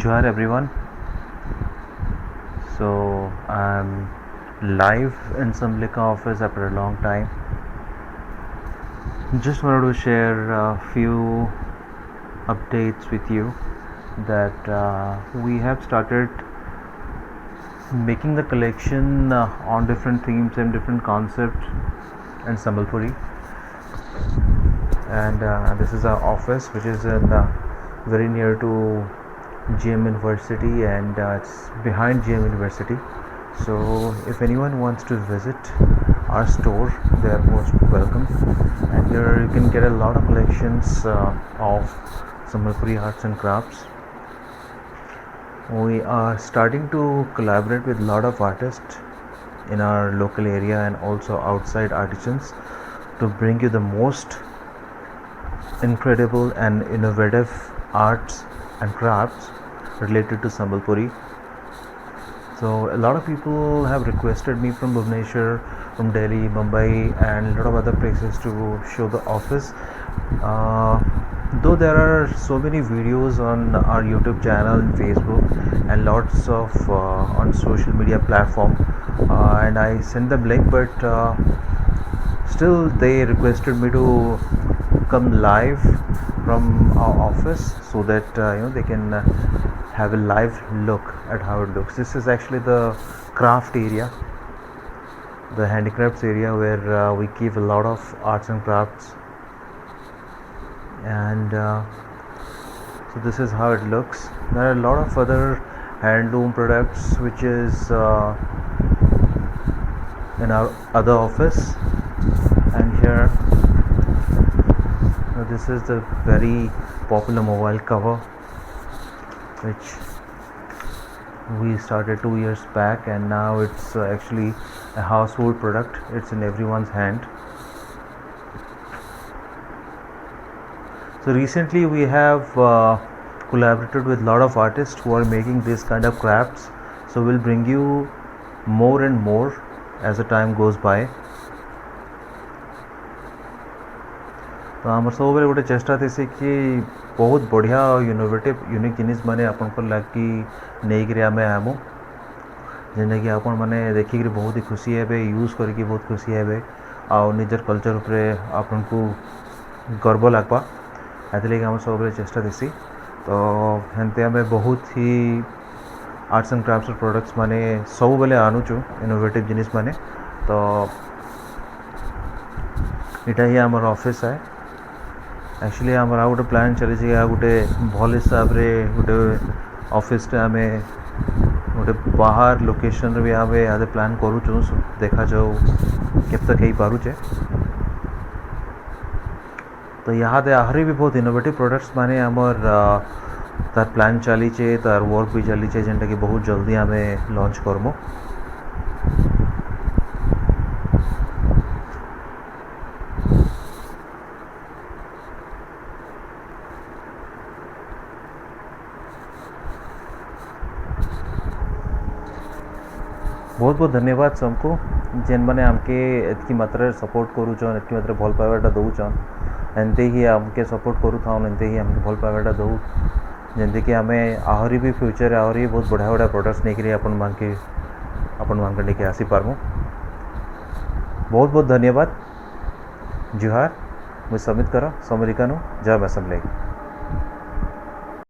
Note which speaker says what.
Speaker 1: Johar everyone. So I'm live in Samlika office after a long time. Just wanted to share a few updates with you that we have started making the collection on different themes and different concepts in Sambalpuri. And this is our office, which is in very near to GM University, and it's behind GM University. So if anyone wants to visit our store, they are most welcome. And here you can get a lot of collections of Sambalpuri arts and crafts. We are starting to collaborate with a lot of artists in our local area and also outside artisans to bring you the most incredible and innovative arts and crafts related to Sambalpuri. So a lot of people have requested me from Bhubaneswar, from Delhi, Mumbai, and a lot of other places to show the office. Though there are so many videos on our YouTube channel and Facebook and lots of on social media platform, and I sent them link, but still they requested me to come live from our office so that they can have a live look at how it looks. This is actually the craft area, the handicrafts area, where we keep a lot of arts and crafts. And so this is how it looks. There are a lot of other handloom products which is in our other office. And here this is the very popular mobile cover which we started 2 years back, and now it's actually a household product. It's in everyone's hand. So recently we have collaborated with a lot of artists who are making this kind of crafts. So we'll bring you more and more as the time goes by. तो आमर सब गोटे चेष्टा थी कि बहुत बढ़िया innovative unique जिनिस माने आपनकर लागी नहीं आम आमु जेनटा कि आपण मैंने देखिक बहुत ही खुशी हे, यूज करके बहुत खुशी हे, आ निजर कल्चर उपरे आपन को गर्व लगवा। एथि आम सब चेष्टा थी। तो हेमती आम बहुत ही आर्ट्स एंड क्राफ्ट्स प्रोडक्ट्स माने सब बेले आनुचु इनोवेटिव जिनिस माने। तो इटा ही आमर ऑफिस है। एक्चुअली आमर आ गोटे प्लान चली आ गोटे भल हिसाब रे गोटे ऑफिस आम गोटे बाहर लोकेशन भी आम आदे प्लान करूँ। देखा जाऊ के तक हो पारुचे। तो यहाँ आहरी भी बहुत इनोवेटिव प्रोडक्ट्स माने आमर तार प्लान चलीचे, तार वर्क भी चलीचे, जेनटा कि बहुत जल्दी आम लॉन्च करमु। बहुत बहुत धन्यवाद सबको जेन मैंने आमके एतकी मात्रा सपोर्ट करूचन, एतकी मात्रा भल पाइबाटा दउचन। एमती ही आमके सपोर्ट करू था, एमती ही आमके भल पाइबाटा दउ, जेमती कि आमे आहरी भी फ्यूचर आहरी बहुत बढ़िया बढ़िया प्रोडक्ट्स नहीं अपन मान लेके आसी पारमु। बहुत बहुत धन्यवाद। जुहार। मुझे समित करो समरिकानु जय मैसम लेक।